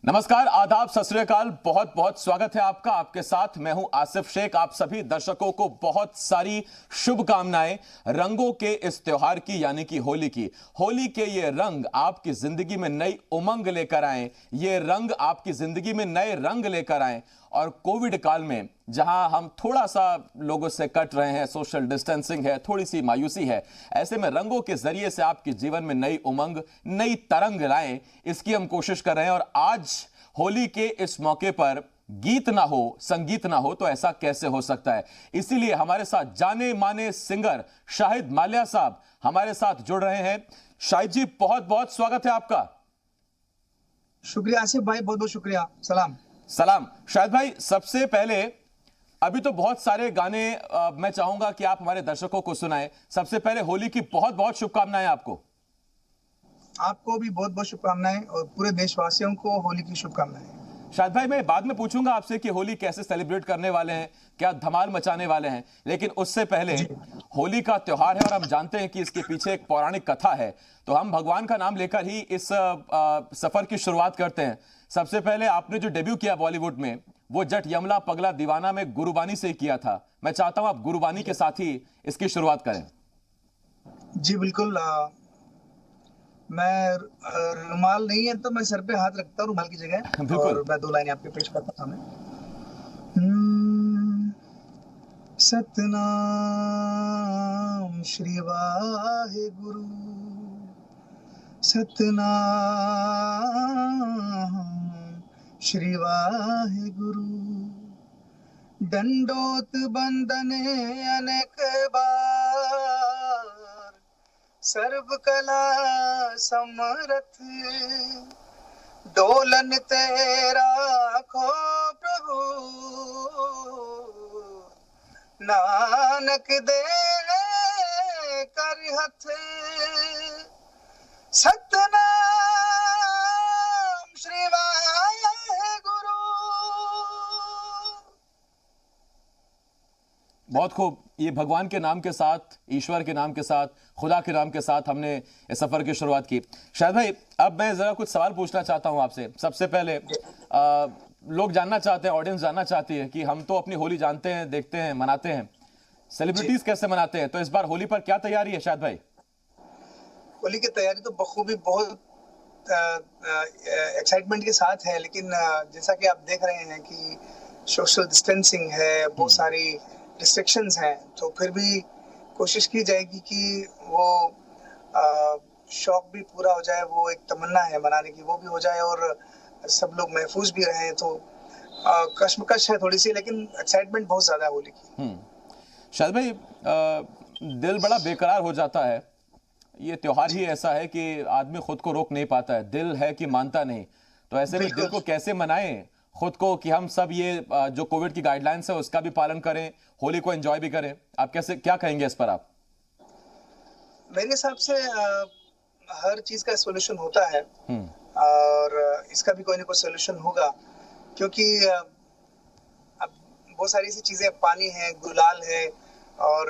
नमस्कार, आदाब, सत श्री अकाल। बहुत बहुत स्वागत है आपका। आपके साथ मैं हूं आसिफ शेख। आप सभी दर्शकों को बहुत सारी शुभकामनाएं रंगों के इस त्योहार की, यानी कि होली की। होली के ये रंग आपकी जिंदगी में नई उमंग लेकर आए, ये रंग आपकी जिंदगी में नए रंग लेकर आए। और कोविड काल में जहां हम थोड़ा सा लोगों से कट रहे हैं, सोशल डिस्टेंसिंग है, थोड़ी सी मायूसी है, ऐसे में रंगों के जरिए से आपके जीवन में नई उमंग, नई तरंग लाएं, इसकी हम कोशिश कर रहे हैं। और आज होली के इस मौके पर गीत ना हो, संगीत ना हो, तो ऐसा कैसे हो सकता है। इसीलिए हमारे साथ जाने माने सिंगर शाहिद माल्या साहब हमारे साथ जुड़ रहे हैं। शाहिद जी, बहुत बहुत स्वागत है आपका। शुक्रिया आसिफ भाई, बहुत बहुत शुक्रिया। सलाम सलाम। शाहिद भाई, सबसे पहले अभी तो बहुत सारे गाने मैं चाहूंगा कि आप हमारे दर्शकों को सुनाएं। सबसे पहले होली की बहुत बहुत शुभकामनाएं आपको। आपको भी बहुत बहुत शुभकामनाएं और पूरे देशवासियों को होली की शुभकामनाएं। शाहिद भाई, मैं बाद में पूछूंगा आपसे कि होली कैसे सेलिब्रेट करने वाले हैं, क्या धमाल मचाने वाले हैं, लेकिन उससे पहले होली का त्योहार है और हम जानते हैं कि इसके पीछे एक पौराणिक कथा है। तो हम भगवान का नाम लेकर ही इस सफर की शुरुआत करते हैं। सबसे पहले आपने जो डेब्यू किया बॉलीवुड में, वो जट यमला पगला दीवाना में गुरुबानी से किया था। मैं चाहता हूं आप गुरुबानी के साथ ही इसकी शुरुआत करें। जी बिल्कुल। मैं रुमाल नहीं है तो मैं सर पे हाथ रखता हूं रुमाल की जगह और मैं दो लाइनें आपके पेश करता हूं। सतनाम श्री वाहेगुरु, सतनाम श्री वाहेगुरु। दंडोत बंदने अनेक बार, सर्व कला समरथ डोलन तेरा खो प्रभु। नानक दे कर हथ, सतनाम श्री वाहेगुरु। बहुत खूब। ये भगवान के नाम के साथ, ईश्वर के नाम के साथ, खुदा के नाम के साथ हमने इस सफर की शुरुआत की। शाहिद भाई, अब मैं जरा कुछ सवाल पूछना चाहता हूं आपसे। सबसे पहले लोग जानना चाहते हैं, ऑडियंस जानना चाहती है कि हम तो अपनी होली जानते हैं, देखते हैं, मनाते हैं, सेलिब्रिटीज कैसे मनाते हैं, तो इस बार होली पर क्या तैयारी है शाहिद भाई? होली की तैयारी तो बखूबी बहुत एक्साइटमेंट के साथ है, लेकिन जैसा कि आप देख रहे हैं कि सोशल डिस्टेंसिंग है, बहुत सारी रिस्ट्रिक्शंस हैं, तो फिर भी कोशिश की जाएगी कि वो शौक भी पूरा हो जाए, वो एक तमन्ना है मनाने की, वो भी हो जाए और सब लोग महफूज भी रहें। तो कश्मकश है थोड़ी सी, लेकिन एक्साइटमेंट बहुत ज्यादा है होली की। शाहिद भाई, दिल बड़ा बेकरार हो जाता है। ये त्योहार ही ऐसा है कि आदमी खुद को रोक नहीं पाता है, दिल है कि मानता नहीं। तो ऐसे में दिल को कैसे मनाएं खुद को कि हम सब ये जो कोविड की गाइडलाइंस है उसका भी पालन करें, होली को एंजॉय भी करें? आप कैसे, क्या कहेंगे इस पर आप? मेरे हिसाब से हर चीज का सॉल्यूशन होता है और इसका भी कोई ना कोई सॉल्यूशन होगा, क्योंकि अब बहुत सारी ऐसी चीजें, पानी है, गुलाल है और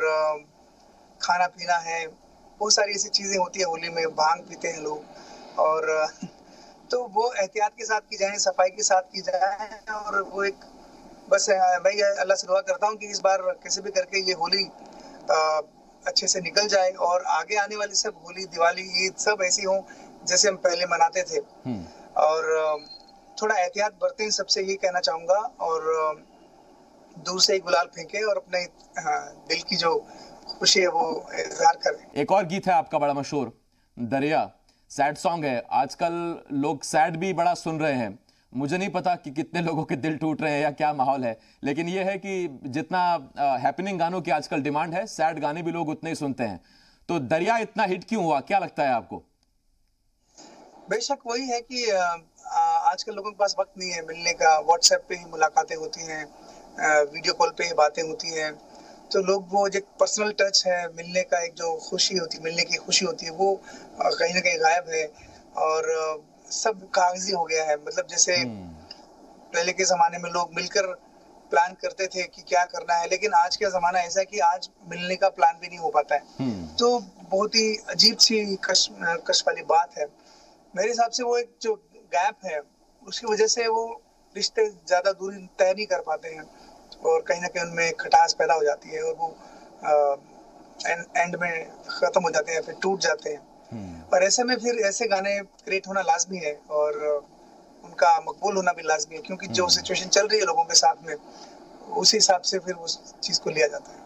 खाना पीना है, बहुत सारी ऐसी चीजें होती है होली में। भांग पीते हैं लोग, और तो वो एहतियात के साथ की जाए, सफाई के साथ की जाए। और वो एक बस मैं अल्लाह से दुआ करता हूँ कि इस बार कैसे भी करके ये होली अच्छे से निकल जाए और आगे आने वाली सब होली, दिवाली, ईद सब ऐसी हो जैसे हम पहले मनाते थे। और थोड़ा एहतियात बरतें, सबसे ये कहना चाहूंगा। और दूर से गुलाल फेंके और अपने दिल की जो खुशी है वो इजहार करें। एक और गीत है आपका बड़ा मशहूर, दरिया, सैड सॉन्ग है। आजकल लोग सैड भी बड़ा सुन रहे हैं। मुझे नहीं पता कि कितने लोगों के दिल टूट रहे हैं या क्या माहौल है, लेकिन यह है कि जितना हैपनिंग गानों की आजकल डिमांड है, सैड गाने भी लोग उतने ही सुनते हैं। तो दरिया इतना हिट क्यों हुआ, क्या लगता है आपको? बेशक वही है कि आजकल लोगों के पास वक्त नहीं है मिलने का। व्हाट्सएप पे ही मुलाकातें होती हैं, वीडियो कॉल पे ही बातें होती हैं। तो लोग वो जो पर्सनल टच है, मिलने का एक जो खुशी होती है, मिलने की खुशी होती है, वो कहीं ना कहीं गायब है और सब कागजी हो गया है। मतलब जैसे पहले के जमाने में लोग मिलकर प्लान करते थे कि क्या करना है, लेकिन आज का जमाना ऐसा है कि आज मिलने का प्लान भी नहीं हो पाता है। तो बहुत ही अजीब सी कश वाली बात है। मेरे हिसाब से वो एक जो गैप है उसकी वजह से वो रिश्ते ज्यादा दूरी तय नहीं कर पाते हैं और कहीं ना कहीं उनमें खटास पैदा हो जाती है और वो एंड में खत्म हो जाते हैं, फिर टूट जाते हैं। और ऐसे में फिर ऐसे गाने क्रिएट होना लाजमी है और उनका मकबूल होना भी लाजमी है, क्योंकि जो सिचुएशन चल रही है लोगों के साथ में उसी हिसाब से फिर उस चीज को लिया जाता है।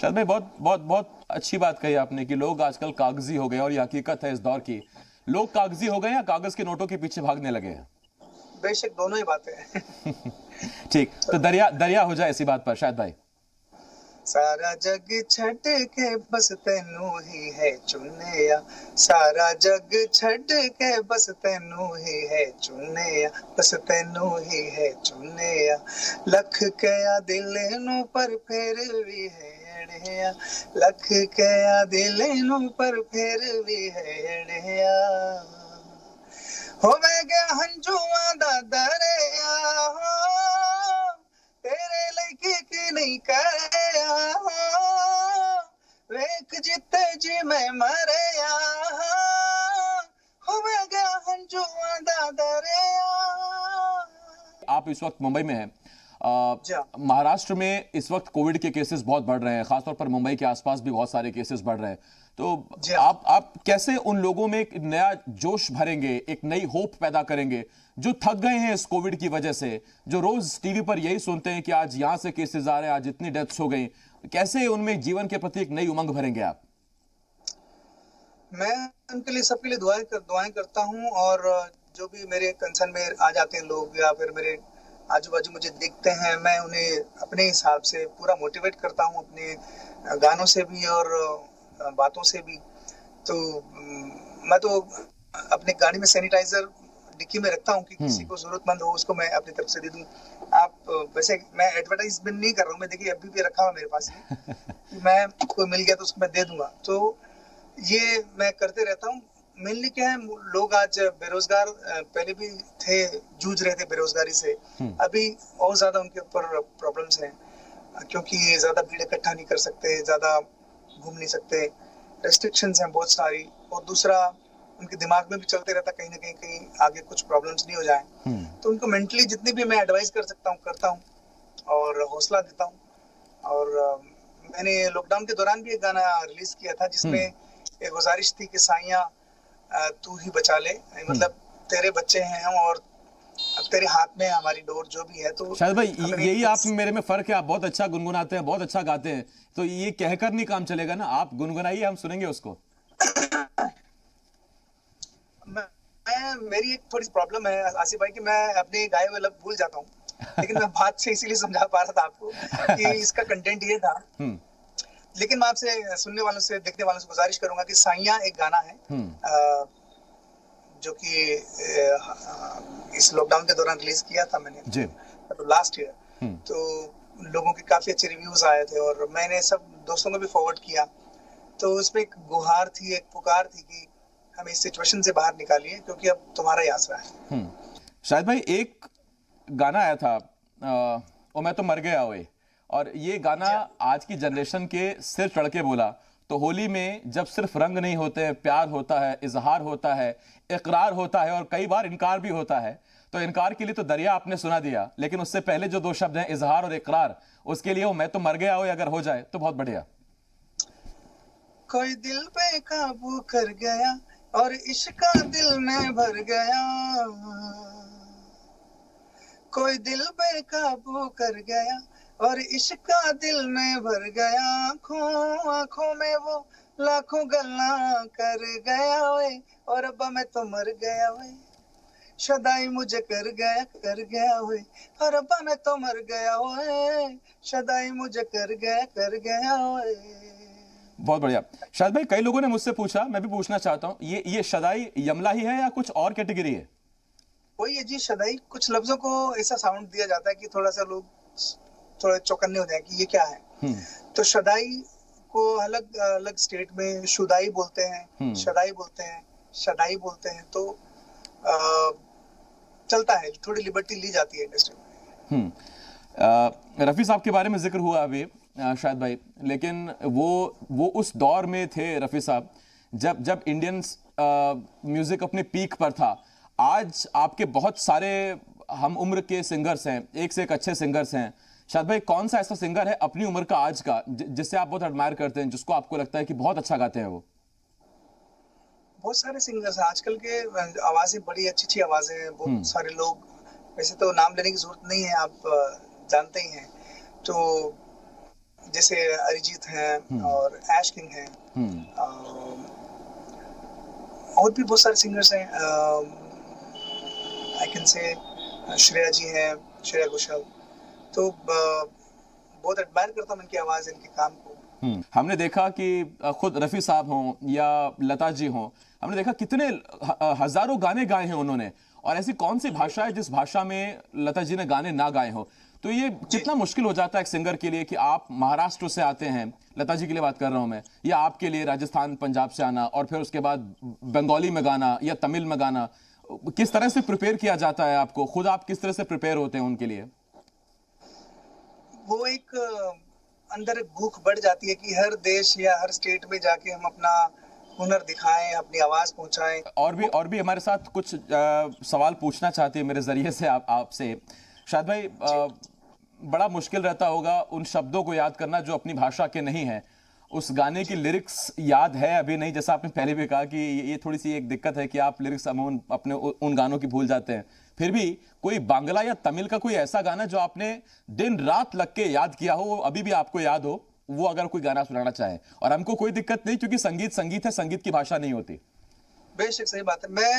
शायद भाई बहुत बहुत बहुत अच्छी बात कही आपने कि लोग आजकल कागजी हो गए और ये हकीकत है इस दौर की। लोग कागजी हो गए या कागज के नोटों के पीछे भागने लगे हैं? बेशक दोनों ही बातें हैं। ठीक, तो दरिया दरिया हो जाए इसी बात पर शायद भाई। सारा जग छड़ के बस तेनू ही है चुनिया, सारा जग छड़ के बस तेनू ही है चुनिया, बस तेनू ही है चुनिया, लख कया दिल नू पर फिर भी है अड़िया, लख कया दिल नू पर फिर भी है अड़िया, हो मैं गया हंजुआ दा दरिया, तेरे लगे की नहीं करया, वेख जिते जी मैं मरया, हो मैं गया हंजुआ दा दरिया। आप इस वक्त मुंबई में हैं। महाराष्ट्र में इस वक्त कोविड के केसेस बहुत बढ़ रहे हैं, खासतौर पर मुंबई के आसपास भी बहुत सारे केसेस बढ़ रहे हैं। तो आप कैसे उन लोगों में एक नया जोश भरेंगे, एक नई होप पैदा करेंगे जो थक गए हैं इस कोविड की वजह से, जो रोज टीवी पर यही सुनते हैं कि आज यहां से केसेस आ रहे हैं, आज इतनी डेथ्स हो गई, कैसे उनमें जीवन के प्रति एक नई उमंग भरेंगे आप? मैं उनके लिए, सबके लिए दुआएं करता हूं और जो भी मेरे कंसर्न में आ जाते हैं लोग या फिर मेरे आजू बाजू मुझे दिखते हैं, मैं उन्हें अपने हिसाब से पूरा मोटिवेट करता हूं, अपने गानों से भी और बातों से भी। तो मैं तो अपने गाड़ी में सैनिटाइजर डिक्की में रखता हूं कि किसी को जरूरतमंद हो उसको मैं अपनी तरफ से दे दूं। आप वैसे मैं एडवर्टाइजमेंट नहीं कर रहा हूं, मैं देखिए अभी भी रखा हुआ मेरे पास मैं कोई मिल गया तो उसको मैं दे दूंगा। तो ये मैं करते रहता हूँ। मेनली क्या है, लोग आज बेरोजगार पहले भी थे, जूझ रहे थे बेरोजगारी से, अभी और ज्यादा उनके ऊपर प्रॉब्लम्स हैं क्योंकि ज्यादा भीड़ इकट्ठा नहीं कर सकते, ज्यादा घूम नहीं सकते, रेस्ट्रिक्शंस हैं बहुत सारी, और दूसरा उनके दिमाग में भी चलते रहता कहीं ना कहीं आगे कुछ प्रॉब्लम्स नहीं हो जाए। तो उनको मेंटली जितनी भी मैं एडवाइस कर सकता हूँ करता हूँ और हौसला देता हूँ। और मैंने लॉकडाउन के दौरान भी एक गाना रिलीज किया था जिसमें एक गुजारिश थी कि साइया तू ही बचा ले, मतलब तेरे बच्चे हैं हम और अब तेरे हाथ में हमारी डोर जो भी है। तो शायद भाई यही आप मेरे में फर्क है, आप बहुत अच्छा गुनगुनाते हैं, बहुत अच्छा गाते हैं, तो ये कहकर नहीं काम चलेगा ना, आप गुनगुनाइए, हम सुनेंगे उसको। मेरी एक थोड़ी प्रॉब्लम है आसिफ भाई कि मैं अपने गाए हुए लफ्ज भूल जाता हूँ, लेकिन मैं बात से इसीलिए समझा पा रहा था आपको कि इसका कंटेंट ये था। लेकिन मैं आपसे सुनने वालों से, देखने वालों से गुजारिश करूंगा कि साइया एक गाना है जो कि इस लॉकडाउन के दौरान रिलीज किया था मैंने जी, लास्ट ईयर। तो लोगों के काफी अच्छे रिव्यूज आए थे और मैंने सब दोस्तों को भी फॉरवर्ड किया। तो उसमें एक गुहार थी, एक पुकार थी कि हमें इस सिचुएशन से बाहर निकालिए क्योंकि अब तुम्हारा ही आसरा है। शायद भाई एक गाना आया था ओ मैं तो मर गया ओए, और ये गाना आज की जनरेशन के सिर चढ़ के बोला। तो होली में जब सिर्फ रंग नहीं होते हैं, प्यार होता है, इजहार होता है, इकरार होता है और कई बार इनकार भी होता है। तो इनकार के लिए तो दरिया आपने सुना दिया, लेकिन उससे पहले जो दो शब्द हैं इजहार और इकरार, उसके लिए वो मैं तो मर गया ओए अगर हो जाए तो बहुत बढ़िया। कोई दिल पे काबू कर गया और इश्क का दिल में भर गया, कोई दिल पे काबू कर गया और इश्क का दिल में भर गया, आंखों में वो लाखों गल्ला कर गया वे और अब्बा मैं तो मर गया वे, शदाई मुझे कर गया वे और अब्बा मैं तो मर गया वे, शदाई मुझे कर गया वे। बहुत बढ़िया। शायद भाई कई लोगों ने मुझसे पूछा, मैं भी पूछना चाहता हूँ, ये शदाई यमला ही है या कुछ और कैटेगरी है? वही है जी, शदाई कुछ लफ्जों को ऐसा साउंड दिया जाता है कि थोड़ा सा लोग थोड़े चौकन्ने हो जाए कि ये क्या है। तो शदाई को अलग अलग स्टेट में शुदाई बोलते हैं, शदाई बोलते हैं, शदाई बोलते हैं। तो चलता है, थोड़ी लिबर्टी ली जाती है इंडस्ट्री में। रफ़ी साहब के बारे में जिक्र हुआ अभी शायद भाई, लेकिन वो उस दौर में थे रफ़ी साहब जब इंडियन म्यूज़िक अपने पीक पर था। आज आपके बहुत सारे हम उम्र के सिंगर्स हैं, एक से एक अच्छे सिंगर्स हैं। शायद भाई, कौन सा ऐसा सिंगर है अपनी उम्र का आज का जिससे आप बहुत एडमायर करते हैं, जिसको आपको लगता है कि बहुत अच्छा गाते हैं वो? बहुत सारे सिंगर्स हैं आजकल के, आवाजें बड़ी अच्छी अच्छी आवाजें हैं, बहुत सारे लोग, वैसे तो नाम लेने की जरूरत नहीं है, आप जानते ही हैं। तो जैसे अरिजीत हैं और ऐश किंग हैं, और भी बहुत सारे सिंगर्स हैं। आई कैन से श्रेया जी हैं, श्रेया घोषाल। तो बहुत एडमायर करता हूँ इनकी आवाज, इनके काम को। हमने देखा कि खुद रफ़ी साहब हों या लता जी हों, हमने देखा कितने हजारों गाने गाए हैं उन्होंने, और ऐसी कौन सी भाषा है जिस भाषा में लता जी ने गाने ना गाए हो? तो ये कितना मुश्किल हो जाता है एक सिंगर के लिए कि आप महाराष्ट्र से आते हैं, लता जी के लिए बात कर रहा हूं मैं, या आपके लिए राजस्थान पंजाब से आना और फिर उसके बाद बंगाली में गाना या तमिल में गाना, किस तरह से प्रिपेयर किया जाता है आपको? खुद आप किस तरह से प्रिपेयर होते हैं उनके लिए? वो एक अंदर एक भूख बढ़ जाती है कि हर देश या हर स्टेट में जाके हम अपना हुनर दिखाएं, अपनी आवाज पहुंचाएं। और भी हमारे साथ कुछ सवाल पूछना चाहती है मेरे जरिए से आपसे शायद भाई। बड़ा मुश्किल रहता होगा उन शब्दों को याद करना जो अपनी भाषा के नहीं है। उस गाने की लिरिक्स याद है अभी नहीं, जैसा आपने पहले भी कहा कि ये थोड़ी सी एक दिक्कत है कि आप लिरिक्स अपने उन गानों की भूल जाते हैं। फिर भी कोई बांग्ला या तमिल का कोई ऐसा गाना जो आपने दिन रात लग के याद किया हो, वो अभी भी आपको याद हो, वो अगर कोई गाना सुनाना चाहे? और हमको कोई दिक्कत नहीं, क्योंकि संगीत संगीत है, संगीत की भाषा नहीं होती। बेशक सही बात है। मैं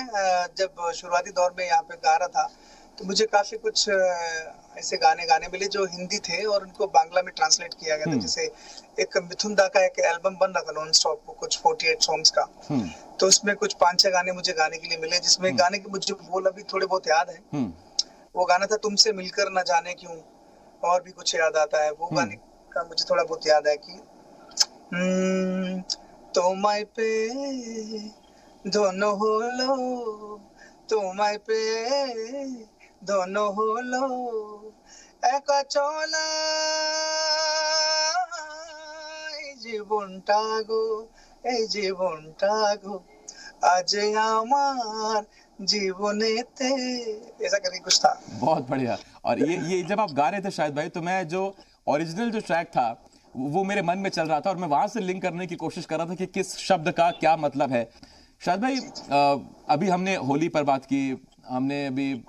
जब शुरुआती दौर में यहाँ पे गा रहा था तो मुझे काफी कुछ ऐसे गाने मिले जो हिंदी थे और उनको बांग्ला में ट्रांसलेट किया गया था। जैसे एक मिथुन दा का एक एल्बम बन रहा था नॉन स्टॉप, कुछ 48 सॉन्ग्स का। तो उसमें कुछ 5-6 गाने मुझे गाने के लिए मिले, जिसमें गाने के मुझे बोल अभी थोड़े बहुत याद है। वो गाना था तुमसे मिलकर न जाने क्यों, और भी कुछ याद आता है। वो गाने का मुझे थोड़ा बहुत याद है कि তোমায় पे दोनों होलो, তোমায় पे दोनों होलो, একা চলা এই জীবনটা গো, এই জীবনটা গো আজ আমার জীবনেতে, ऐसा करके कुछ था। बहुत बढ़िया। और ये जब आप गा रहे थे शायद भाई, तो मैं जो ओरिजिनल जो ट्रैक था वो मेरे मन में चल रहा था और मैं वहां से लिंक करने की कोशिश कर रहा था कि किस शब्द का क्या मतलब है। शायद भाई, अभी हमने होली पर बात की, हमने अभी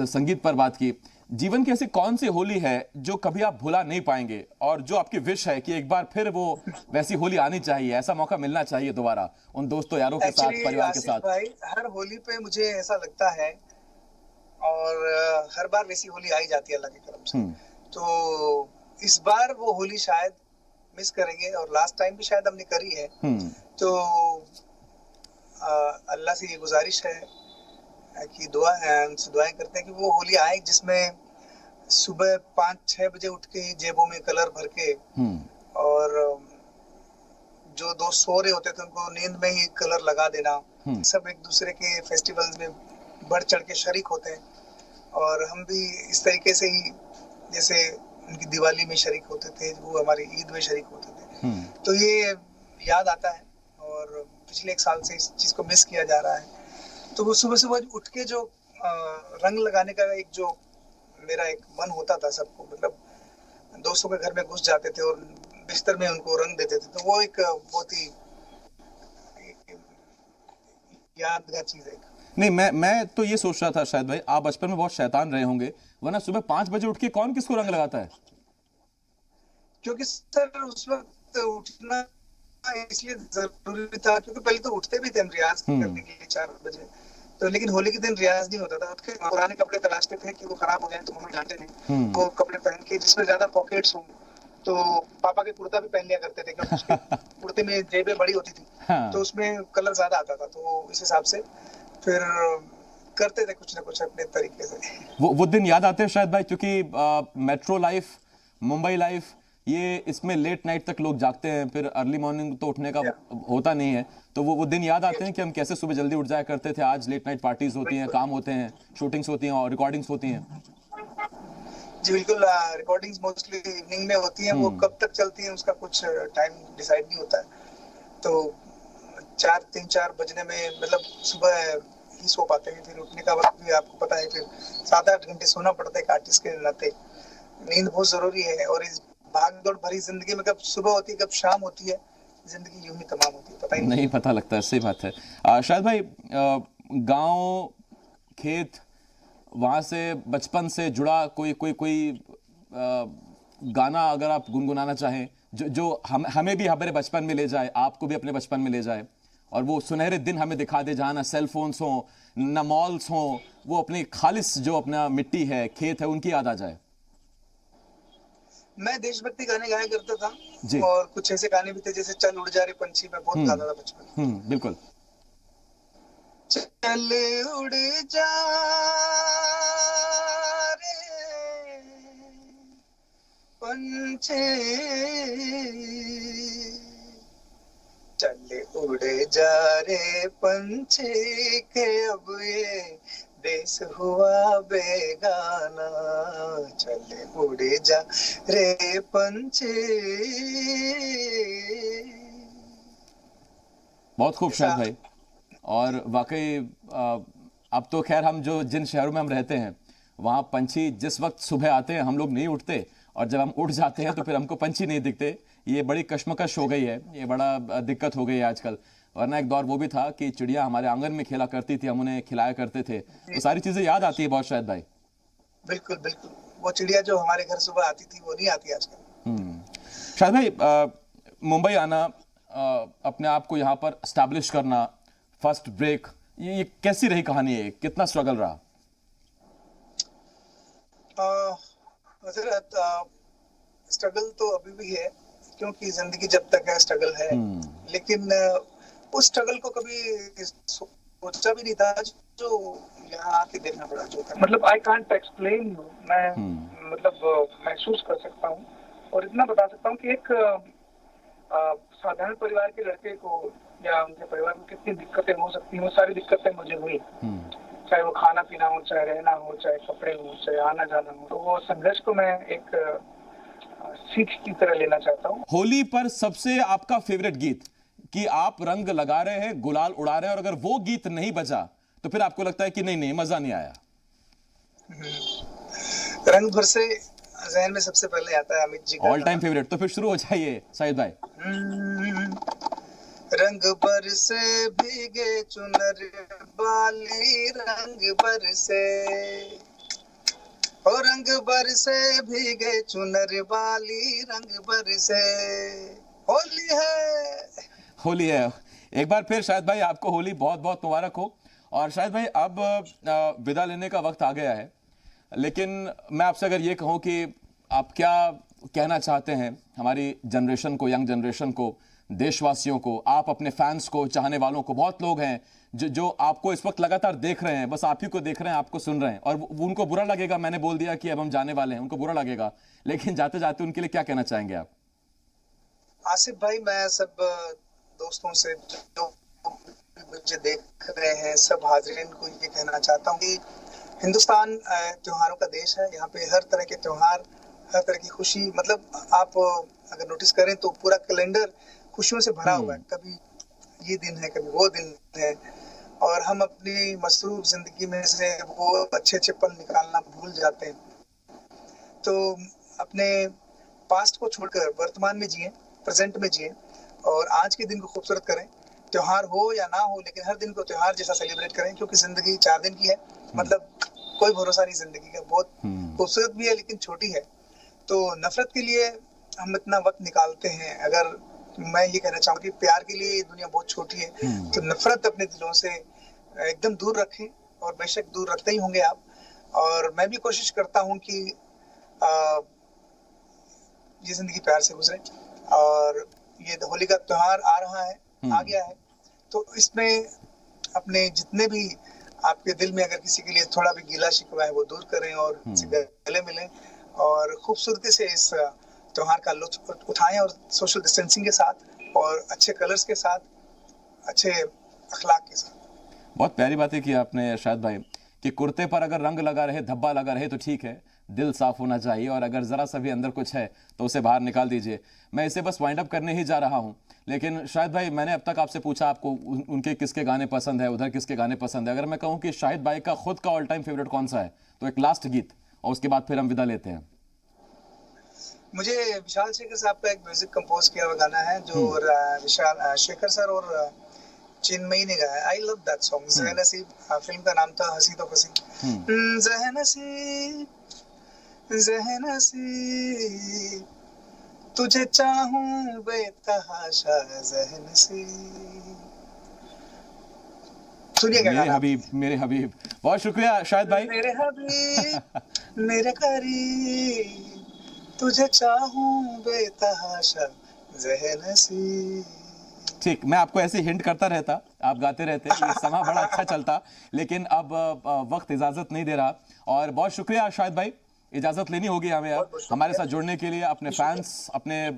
संगीत पर बात की। जीवन की ऐसी कौन सी होली है जो कभी आप भुला नहीं पाएंगे, और जो आपकी विश है कि एक बार फिर वो वैसी होली आनी चाहिए, ऐसा मौका मिलना चाहिए दोबारा उन दोस्तों यारों के साथ, परिवार के साथ? भाई, हर होली पे मुझे ऐसा लगता है, और हर बार वैसी होली आई जाती है अल्लाह के करम से। तो इस बार वो होली शायद मिस करेंगे, और लास्ट टाइम भी शायद हमने करी है। तो अल्लाह से ये गुजारिश है कि दुआएं करते हैं कि वो होली आए जिसमें सुबह 5-6 बजे उठ के जेबों में कलर भर के, और जो दोस्त सो रहे होते थे उनको नींद में ही कलर लगा देना। सब एक दूसरे के फेस्टिवल्स में बढ़ चढ़ के शरीक होते हैं, और हम भी इस तरीके से ही जैसे उनकी दिवाली में शरीक होते थे, वो हमारी ईद में शरीक होते थे। तो ये याद आता है, और पिछले 1 साल से इस चीज को मिस किया जा रहा है। तो वो सुबह सुबह उठ के जो रंग लगाने का एक जो मेरा एक मन होता था सबको, मतलब दोस्तों के घर में घुस जाते थे और बिस्तर में उनको रंग देते थे, तो वो एक बहुत ही यादगार चीज है। नहीं, मैं तो ये सोच रहा था शायद भाई, आप बचपन में बहुत शैतान रहे होंगे, वरना सुबह 5 बजे उठ के कौन किसको रंग लगाता है? क्योंकि सर उस वक्त उठना इसलिए जरूरी था, क्योंकि पहले तो उठते भी थे हम रियाज करने के लिए 4 बजे, तो लेकिन होली के दिन रियाज नहीं होता था। उठ के पुराने कपड़े तलाशते थे कि वो खराब हो जाए तो मम्मी डांटे नहीं, वो कपड़े पहन के जिसमें ज्यादा पॉकेट्स हो, तो पापा के कुर्ता भी पहन लिया करते थे, क्योंकि उसके कुर्ते में जेबें बड़ी होती थी। तो उसमें कलर ज्यादा आता था, तो इस हिसाब से फिर करते थे कुछ ना कुछ अपने तरीके से। वो दिन याद आते हैं शायद भाई, क्योंकि मेट्रो लाइफ, मुंबई लाइफ, ये इसमें लेट नाइट तक लोग जागते हैं, फिर अर्ली मॉर्निंग तो उठने का होता नहीं है। तो वो दिन याद आते हैं कि हम कैसे सुबह जल्दी उठ जाया करते थे। आज लेट नाइट पार्टीज होती हैं, काम होते हैं, शूटिंग्स होती हैं और रिकॉर्डिंग्स होती हैं। जी बिल्कुल। रिकॉर्डिंग्स मोस्टली इवनिंग में होती हैं, वो कब तक चलती हैं उसका कुछ टाइम डिसाइड नहीं होता है। तो 3-4 बजने में मतलब सुबह ही सो पाते हैं, फिर उठने का वक्त भी आपको पता है, फिर 7-8 घंटे सोना पड़ता है एक आर्टिस्ट के नाते। नींद बहुत जरूरी है, और इस भाग दौड़ भरी जिंदगी में कब सुबह होती है कब शाम होती है, जिंदगी यूं ही तमाम होती है, पता ही नहीं पता लगता है। सही बात है। शायद भाई, गांव, खेत, वहां से बचपन से जुड़ा कोई कोई कोई गाना अगर आप गुनगुनाना चाहें, जो हमें भी हमारे बचपन में ले जाए, आपको भी अपने बचपन में ले जाए, और वो सुनहरे दिन हमें दिखा दे जहाँ ना सेल फोन्स हो, ना मॉल्स हो, वो अपनी खालिस जो अपना मिट्टी है, खेत है, उनकी याद आ जाए। मैं देशभक्ति गाने गाया करता था, जी। और कुछ ऐसे गाने भी थे जैसे चल उड़ जा रे पंछी, मैं बहुत गाता था बचपन में। बिल्कुल। चल उड़ जा रे पंछी, चल उड़ जा रे पंछी के अब ये देश हुआ बेगाना, चल उड़ जा रे पंछी। बहुत खूब शायद भाई। और वाकई अब तो खैर हम जो जिन शहरों में हम रहते हैं, वहाँ पंछी जिस वक्त सुबह आते हैं हम लोग नहीं उठते, और जब हम उठ जाते हैं तो फिर हमको पंछी नहीं दिखते। ये बड़ी कश्मकश हो गई है, ये बड़ा दिक्कत हो गई है आजकल। वरना एक दौर वो भी था कि चिड़िया हमारे आंगन में खेला करती थी, हम उन्हें खिलाया करते थे। तो सारी चीजें याद आती है बहुत शायद भाई। बिल्कुल बिल्कुल, वो चिड़िया जो हमारे घर सुबह आती थी वो नहीं आती आजकल। शायद भाई, मुंबई आना, अपने आप को यहाँ पर एस्टैब्लिश करना, फर्स्ट ब्रेक, ये कैसी रही कहानी है, कितना स्ट्रगल रहा? स्ट्रगल तो अभी भी है, क्योंकि जिंदगी जब तक है स्ट्रगल है। लेकिन उस स्ट्रगल को कभी सोचा भी नहीं था जो यहाँ आके देखना पड़ा, जो मतलब आई कांट एक्सप्लेन। मैं मतलब महसूस कर सकता हूँ, और इतना बता सकता हूँ कि एक साधारण परिवार के लड़के को या उनके परिवार में कितनी दिक्कतें हो सकती हैं, वो सारी दिक्कतें मुझे हुई। चाहे वो खाना पीना हो, चाहे रहना हो, चाहे कपड़े हो, चाहे आना जाना हो। तो वो संघर्ष को मैं एक सीख की तरह लेना चाहता हूँ। होली पर सबसे आपका फेवरेट गीत, कि आप रंग लगा रहे हैं, गुलाल उड़ा रहे हैं, और अगर वो गीत नहीं बजा तो फिर आपको लगता है कि नहीं नहीं मजा नहीं आया? रंग भर से ज़हन में सबसे पहले आता है अमित जी का ऑल टाइम फेवरेट। तो फिर शुरू हो जाइए शाहिद भाई। रंग बरसे भीगे चुनर बाली, रंग बरसे, ओ रंग बरसे भीगे चुनर बाली, रंग बरसे, होली है। होली है। एक बार फिर शायद भाई आपको होली बहुत बहुत मुबारक हो। और शायद भाई अब विदा लेने का वक्त आ गया है, लेकिन मैं आपसे अगर ये कहूँ कि आप क्या कहना चाहते हैं हमारी जनरेशन को, यंग जनरेशन को, देशवासियों को, आप अपने फैंस को, चाहने वालों को? बहुत लोग हैं जो आपको इस वक्त लगातार देख रहे हैं, बस आप ही को देख रहे हैं, आपको सुन रहे हैं, और उनको बुरा लगेगा, मैंने बोल दिया कि अब हम जाने वाले हैं, उनको बुरा लगेगा, लेकिन जाते जाते उनके लिए क्या कहना चाहेंगे आप? आसिफ भाई, मैं सब दोस्तों से जो मुझे देख रहे हैं, सब हाजरीन को ये कहना चाहता हूँ कि हिंदुस्तान त्योहारों का देश है। यहाँ पे हर तरह के त्योहार, हर तरह की खुशी, मतलब आप अगर नोटिस करें तो पूरा कैलेंडर खुशियों से भरा हुआ है। कभी ये दिन है, कभी वो दिन है, और हम अपनी मसरूफ जिंदगी में से वो अच्छे अच्छे पल निकालना भूल जाते हैं। तो अपने पास्ट को छोड़कर वर्तमान में जिए, प्रेजेंट में जिए, और आज के दिन को खूबसूरत करें। त्योहार हो या ना हो, लेकिन हर दिन को त्योहार जैसा सेलिब्रेट करें, क्योंकि जिंदगी 4 दिन की है। मतलब कोई भरोसा नहीं जिंदगी का, बहुत खूबसूरत भी है लेकिन छोटी है। तो नफरत के लिए हम इतना वक्त निकालते हैं। अगर मैं ये कहना चाहूँ कि प्यार के लिए दुनिया बहुत छोटी है, तो नफरत अपने दिलों से एकदम दूर रखें, और बेशक दूर रखते ही होंगे आप। और मैं भी कोशिश करता हूँ कि ये जिंदगी प्यार से गुजरे। और ये होली का त्योहार आ रहा है, आ गया है, तो इसमें अपने जितने भी आपके दिल में अगर किसी के लिए थोड़ा भी गीला शिकवा है वो दूर करें, और गले मिलें, और खूबसूरती से इस त्योहार का लुत्फ उठाएं, और सोशल डिस्टेंसिंग के साथ, और अच्छे कलर्स के साथ, अच्छे अखलाक के साथ। बहुत प्यारी बातें की आपने शायद भाई, कि कुर्ते पर अगर रंग लगा रहे, धब्बा लगा रहे तो ठीक है, दिल साफ होना चाहिए और अगर ज़रा सा भी अंदर कुछ है तो उसे बाहर निकाल दीजिए। मैं इसे बस वाइंड अप करने ही जा रहा हूं, लेकिन शाहिद भाई मैंने अब तक आपसे पूछा आपको उनके किसके गाने पसंद है, उधर किसके गाने पसंद है। अगर मैं कहूं कि शाहिद भाई का खुद का ऑल टाइम फेवरेट कौन सा है तो एक लास्ट गीत और उसके बाद फिर हम विदा लेते हैं। मुझे विशाल शेखर साहब का एक म्यूजिक कंपोज किया हुआ गाना है जो विशाल शेखर सर और चिन्मयी ने गाया। I love that song. Zeh Naseeb, film का नाम था हंसी तो फंसी। ज़ह नसीब, ज़ह नसीब, तुझे चाहूं बेतहाशा, ज़ह नसीब। सुनिए क्या गाना। मेरे हबीब, बहुत शुक्रिया शाहिद भाई। मेरे हबीब, मेरे करीब, तुझे चाहूं बेतहाशा, ज़ह नसीब। ठीक, मैं आपको ऐसे हिंट करता रहता, आप गाते रहते, ये समा बड़ा अच्छा चलता, लेकिन अब वक्त इजाजत नहीं दे रहा। और बहुत शुक्रिया शाहिद भाई, इजाजत लेनी होगी हमें अब हमारे साथ जुड़ने के लिए, अपने फैंस, अपने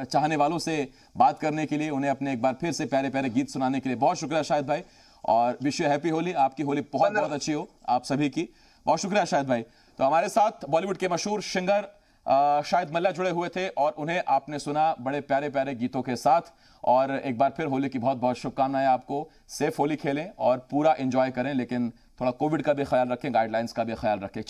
चाहने वालों से बात करने के लिए, उन्हें अपने एक बार फिर से प्यारे प्यारे गीत सुनाने के लिए। बहुत शुक्रिया शाहिद भाई और विश यू हैप्पी होली। आपकी होली बहुत बहुत अच्छी हो आप सभी की। बहुत शुक्रिया शाहिद भाई। तो हमारे साथ बॉलीवुड के मशहूर सिंगर शाहिद मल्ला जुड़े हुए थे और उन्हें आपने सुना बड़े प्यारे प्यारे गीतों के साथ। और एक बार फिर होली की बहुत बहुत शुभकामनाएं आपको। सेफ होली खेलें और पूरा एंजॉय करें, लेकिन थोड़ा कोविड का भी ख्याल रखें, गाइडलाइंस का भी ख्याल रखें।